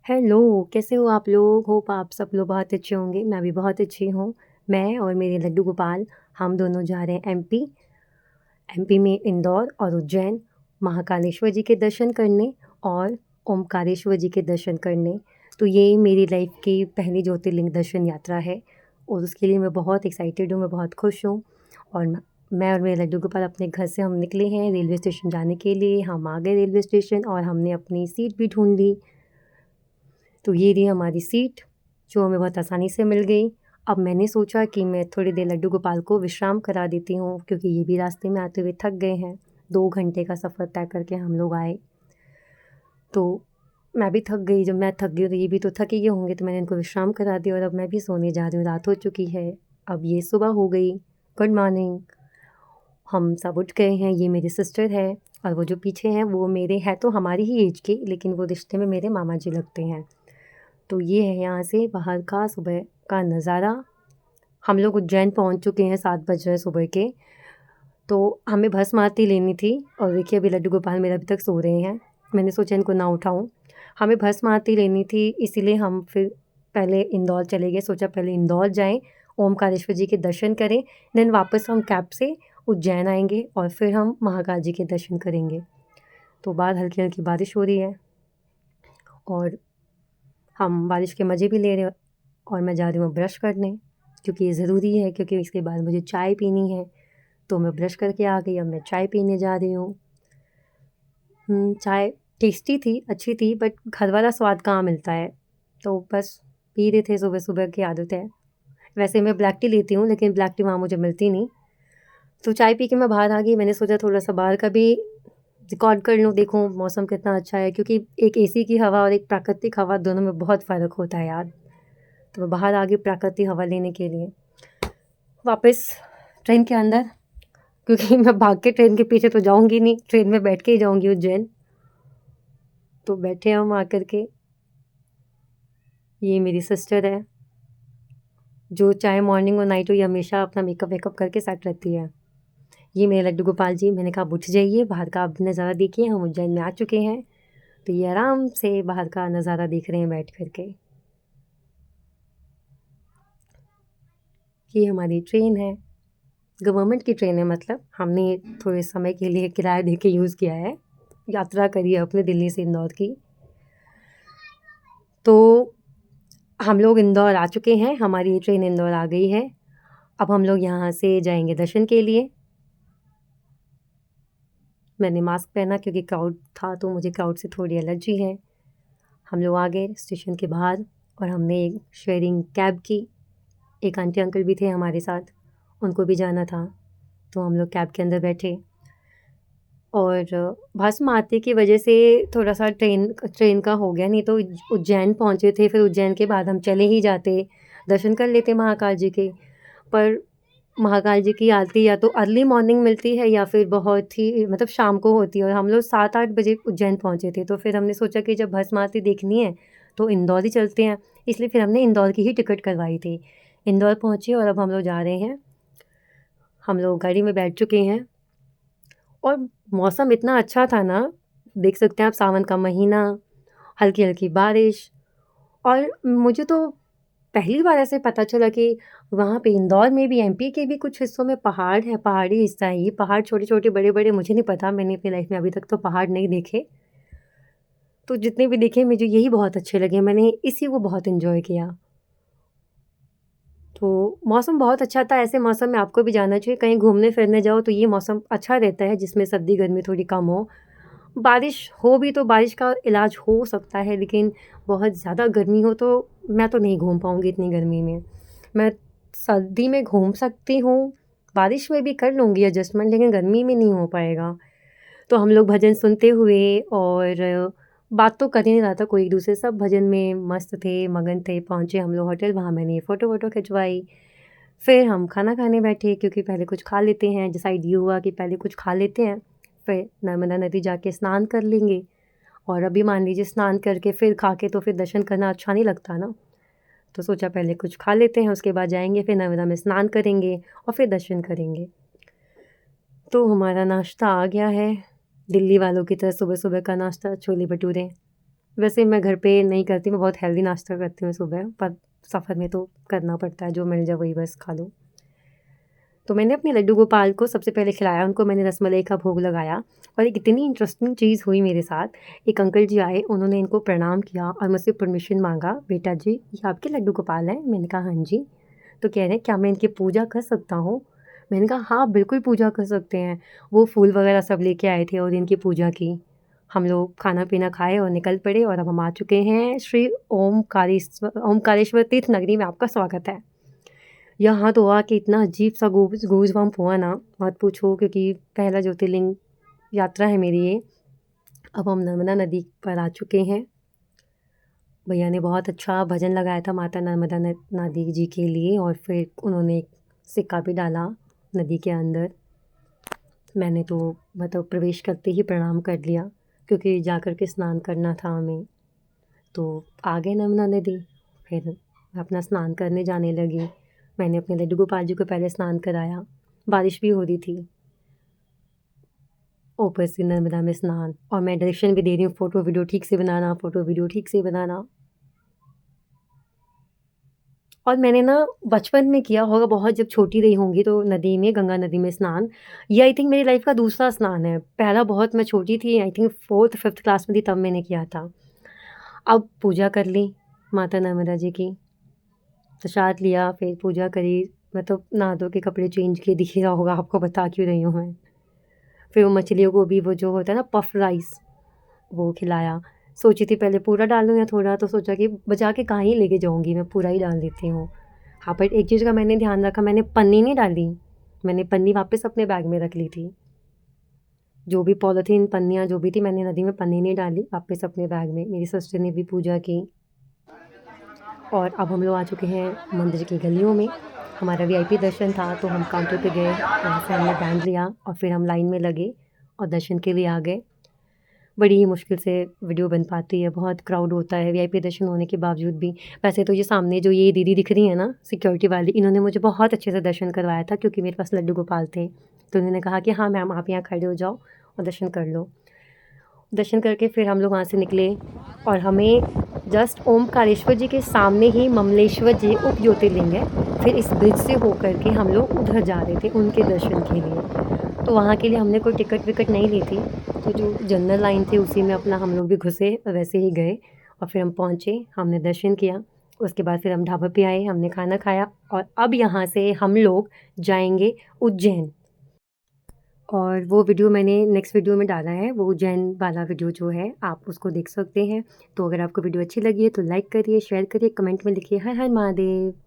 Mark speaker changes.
Speaker 1: Hello, कैसे हो आप लोग? होप आप सब लोग बहुत अच्छे होंगे। मैं भी बहुत अच्छी हूँ। मैं और मेरे लड्डू गोपाल, हम दोनों जा रहे हैं एमपी। एमपी में इंदौर और उज्जैन, महाकालेश्वर जी के दर्शन करने और ओमकारेश्वर जी के दर्शन करने। तो ये मेरी लाइफ़ की पहली ज्योतिर्लिंग दर्शन यात्रा है और उसके लिए मैं बहुत एक्साइटेड हूँ, मैं बहुत खुश हूँ। और मैं और मेरे लड्डू गोपाल अपने घर से हम निकले हैं रेलवे स्टेशन जाने के लिए। हम आ गए रेलवे स्टेशन और हमने अपनी सीट भी ढूँढ ली। तो ये रही हमारी सीट, जो हमें बहुत आसानी से मिल गई। अब मैंने सोचा कि मैं थोड़ी देर लड्डू गोपाल को विश्राम करा देती हूँ, क्योंकि ये भी रास्ते में आते हुए थक गए हैं। 2 घंटे का सफ़र तय करके हम लोग आए। तो मैं भी थक गई, जब मैं थक गई तो ये भी तो थके ही होंगे, तो मैंने इनको विश्राम करा दिया और अब मैं भी सोने जा रही हूँ, रात हो चुकी है। अब ये सुबह हो गई। Good morning. हम सब उठ गए हैं, ये मेरी सिस्टर है और वो जो पीछे हैं वो मेरे हैं तो हमारी ही एज के, लेकिन वो रिश्ते में मेरे मामा जी लगते हैं। तो ये है यहाँ से बाहर का सुबह का नज़ारा। हम लोग उज्जैन पहुँच चुके हैं, 7 बज रहे हैं सुबह के। तो हमें भस्म आरती लेनी थी और देखिए अभी लड्डू गोपाल मेरे अभी तक सो रहे हैं। मैंने सोचा इनको ना उठाऊँ। हमें भस्म आरती लेनी थी, इसीलिए हम फिर पहले इंदौर चले गए। सोचा पहले इंदौर जाएँ, ओमकारेश्वर जी के दर्शन करें, देन वापस हम कैब से उज्जैन आएँगे और फिर हम महाकाल जी के दर्शन करेंगे। तो बाहर हल्की-हल्की बारिश हो रही है और हम बारिश के मज़े भी ले रहे हैं और मैं जा रही हूँ ब्रश करने, क्योंकि ये ज़रूरी है, क्योंकि इसके बाद मुझे चाय पीनी है। तो मैं ब्रश करके आ गई, अब मैं चाय पीने जा रही हूँ। चाय टेस्टी थी, अच्छी थी, बट घर वाला स्वाद कहाँ मिलता है। तो बस पी रहे थे, सुबह-सुबह की आदत है। वैसे मैं ब्लैक टी लेती हूँ, लेकिन ब्लैक टी वहाँ मुझे मिलती नहीं। तो चाय पी के मैं बाहर आ गई, मैंने सोचा थोड़ा-सा बाहर का भी रिकॉर्ड कर लूँ, देखूँ मौसम कितना अच्छा है, क्योंकि एक एसी की हवा और एक प्राकृतिक हवा, दोनों में बहुत फ़र्क होता है यार। तो मैं बाहर आ गई प्राकृतिक हवा लेने के लिए। वापस ट्रेन के अंदर, क्योंकि मैं भाग के ट्रेन के पीछे तो जाऊँगी नहीं, ट्रेन में बैठ के ही जाऊँगी उज्जैन। तो बैठे हम आकर के, ये मेरी सिस्टर है, जो चाहे मॉर्निंग और नाइट हो, ये हमेशा अपना मेकअप वेकअप करके सेट रहती है। ये मेरे लड्डू गोपाल जी, मैंने कहा आप उठ जाइए, बाहर का आप नज़ारा देखिए, हम उज्जैन में आ चुके हैं। तो ये आराम से बाहर का नज़ारा देख रहे हैं बैठ कर के। ये हमारी ट्रेन है, गवर्नमेंट की ट्रेन है, मतलब हमने थोड़े समय के लिए किराया दे के यूज़ किया है, यात्रा करी है अपने दिल्ली से इंदौर की। तो हम लोग इंदौर आ चुके हैं, हमारी ये ट्रेन इंदौर आ गई है। अब हम लोग यहाँ से जाएँगे दर्शन के लिए। मैंने मास्क पहना क्योंकि क्राउड था, तो मुझे क्राउड से थोड़ी एलर्जी है। हम लोग आ गए स्टेशन के बाहर और हमने एक शेयरिंग कैब की। एक आंटी अंकल भी थे हमारे साथ, उनको भी जाना था, तो हम लोग कैब के अंदर बैठे और भस्म आरती की वजह से थोड़ा-सा ट्रेन का हो गया, नहीं तो उज्जैन पहुँचे थे, फिर उज्जैन के बाद हम चले ही जाते, दर्शन कर लेते महाकाल जी के। पर महाकाल जी की आरती या तो अर्ली मॉर्निंग मिलती है या फिर बहुत ही मतलब शाम को होती है, और हम लोग 7-8 बजे उज्जैन पहुँचे थे। तो फिर हमने सोचा कि जब भस्म आरती देखनी है, तो इंदौर ही चलते हैं, इसलिए फिर हमने इंदौर की ही टिकट करवाई थी। इंदौर पहुँचे और अब हम लोग जा रहे हैं। हम लोग गाड़ी में बैठ चुके हैं और मौसम इतना अच्छा था ना, देख सकते हैं आप, सावन का महीना, हल्की-हल्की बारिश। और मुझे तो पहली बार ऐसे पता चला कि वहाँ पे इंदौर में भी, एमपी के भी कुछ हिस्सों में पहाड़ है, पहाड़ी हिस्सा है। ये पहाड़ छोटे-छोटे, बड़े-बड़े मुझे नहीं पता, मैंने अपनी लाइफ़ में अभी तक तो पहाड़ नहीं देखे। तो जितने भी देखे मुझे यही बहुत अच्छे लगे, मैंने इसी को बहुत एन्जॉय किया। तो मौसम बहुत अच्छा था, ऐसे मौसम में आपको भी जाना चाहिए, कहीं घूमने-फिरने जाओ तो ये मौसम अच्छा रहता है, जिसमें सर्दी-गर्मी थोड़ी कम हो। बारिश हो भी तो बारिश का इलाज हो सकता है, लेकिन बहुत ज़्यादा गर्मी हो तो मैं तो नहीं घूम पाऊँगी इतनी गर्मी में। मैं सर्दी में घूम सकती हूँ, बारिश में भी कर लूँगी एडजस्टमेंट, लेकिन गर्मी में नहीं हो पाएगा। तो हम लोग भजन सुनते हुए और बात तो कर ही नहीं रहा था कोई एक-दूसरे से, सब भजन में मस्त थे, मगन थे। पहुँचे हम लोग होटल, वहाँ मैंने फ़ोटो-वोटो खिंचवाई। फिर हम खाना खाने बैठे, क्योंकि पहले कुछ खा लेते हैं, डिसाइड ये हुआ कि पहले कुछ खा लेते हैं, फिर नर्मदा नदी जाके स्नान कर लेंगे। और अभी मान लीजिए स्नान करके फिर खा के तो फिर दर्शन करना अच्छा नहीं लगता ना। तो सोचा पहले कुछ खा लेते हैं, उसके बाद जाएँगे, फिर नर्मदा में स्नान करेंगे और फिर दर्शन करेंगे। तो हमारा नाश्ता आ गया है, दिल्ली वालों की तरह सुबह-सुबह का नाश्ता, छोले भटूरे। वैसे मैं घर पे नहीं करती, मैं बहुत हेल्दी नाश्ता करती हूँ सुबह, पर सफ़र में तो करना पड़ता है, जो मिल जाए वही बस खा लो। तो मैंने अपने लड्डू गोपाल को सबसे पहले खिलाया, उनको मैंने रसमलाई का भोग लगाया और एक इतनी इंटरेस्टिंग चीज़ हुई मेरे साथ। एक अंकल जी आए, उन्होंने इनको प्रणाम किया और मुझसे परमिशन माँगा, "बेटा जी, ये आपके लड्डू गोपाल हैं?" मैंने कहा, "हाँ जी।" तो कह रहे हैं, "क्या मैं इनकी पूजा कर सकता हूँ?" मैंने कहा, "हाँ, बिल्कुल पूजा कर सकते हैं।" वो फूल वगैरह सब लेके आए थे और इनकी पूजा की। हम लोग खाना-पीना खाए और निकल पड़े और अब हम आ चुके हैं श्री ओमकारेश्वर तीर्थ नगरी में आपका स्वागत है। यहाँ तो आके इतना अजीब-सा गूज़बम्प हुआ ना, मत पूछो क्योंकि पहला ज्योतिर्लिंग यात्रा है मेरी ये। अब हम नर्मदा नदी पर आ चुके हैं। भैया ने बहुत अच्छा भजन लगाया था माता नर्मदा नदी जी के लिए और फिर उन्होंने एक सिक्का भी डाला नदी के अंदर। मैंने तो मतलब प्रवेश करते ही प्रणाम कर लिया क्योंकि जाकर के स्नान करना था हमें। तो आ गए नर्मदा नदी, फिर मैं अपना स्नान करने जाने लगी। मैंने अपने लड्डू गोपाल जी को पहले स्नान कराया, बारिश भी हो रही थी। ऊपर से नर्मदा में स्नान और मैं डायरेक्शन भी दे रही हूँ, फ़ोटो वीडियो ठीक से बनाना, फ़ोटो वीडियो ठीक से बनाना। और मैंने ना बचपन में किया होगा बहुत जब छोटी रही होंगी तो नदी में, गंगा नदी में स्नान। ये आई थिंक मेरी लाइफ़ का दूसरा स्नान है। पहला बहुत मैं छोटी थी, आई थिंक 4th-5th क्लास में थी तब मैंने किया था। अब पूजा कर ली माता नर्मदा जी की, प्रसाद लिया, फिर पूजा करी, मतलब नहा धो के कपड़े चेंज किए, दिख ही रहा होगा आपको बता क्यों रही हूँ मैं। फिर वो मछलियों को भी वो जो होता है ना पफ राइस, वो खिलाया। सोची थी पहले पूरा डालूँ या थोड़ा, तो सोचा कि बचा के कहाँ ही लेके जाऊँगी, मैं पूरा ही डाल देती हूँ। हाँ, बट एक चीज़ का मैंने ध्यान रखा, मैंने पन्नी नहीं डाली, मैंने पन्नी वापस अपने बैग में रख ली थी। जो भी पॉलीथीन पन्नियाँ जो भी थी मैंने नदी में पन्नी नहीं डाली, वापस अपने बैग में। मेरी सिस्टर ने भी पूजा की और अब हम लोग आ चुके हैं मंदिर की गलियों में। हमारा वीआईपी दर्शन था तो हम काउंटर पे गए, वहाँ से हमने बैंड लिया और फिर हम लाइन में लगे और दर्शन के लिए आ गए। बड़ी ही मुश्किल से वीडियो बन पाती है, बहुत क्राउड होता है वीआईपी दर्शन होने के बावजूद भी। वैसे तो ये सामने जो ये दीदी दिख रही हैं ना सिक्योरिटी वाली, इन्होंने मुझे बहुत अच्छे से दर्शन करवाया था क्योंकि मेरे पास लड्डू गोपाल थे। तो उन्होंने कहा कि हाँ मैम आप यहाँ खड़े हो जाओ और दर्शन कर लो। दर्शन करके फिर हम लोग वहाँ से निकले और हमें जस्ट ओमकारेश्वर जी के सामने ही ममलेश्वर जी उप ज्योतिर्लिंग है। फिर इस ब्रिज से होकर के हम लोग उधर जा रहे थे उनके दर्शन के लिए। तो वहाँ के लिए हमने कोई टिकट विकट नहीं ली थी, तो जो जनरल लाइन थी उसी में अपना हम लोग भी घुसे और वैसे ही गए और फिर हम पहुँचे, हमने दर्शन किया। उसके बाद फिर हम ढाबा पे आए, हमने खाना खाया और अब यहाँ से हम लोग जाएँगे उज्जैन। और वो वीडियो मैंने नेक्स्ट वीडियो में डाला है, वो उज्जैन वाला वीडियो जो है आप उसको देख सकते हैं। तो अगर आपको वीडियो अच्छी लगी है तो लाइक करिए, शेयर करिए, कमेंट में लिखिए हर हर महादेव।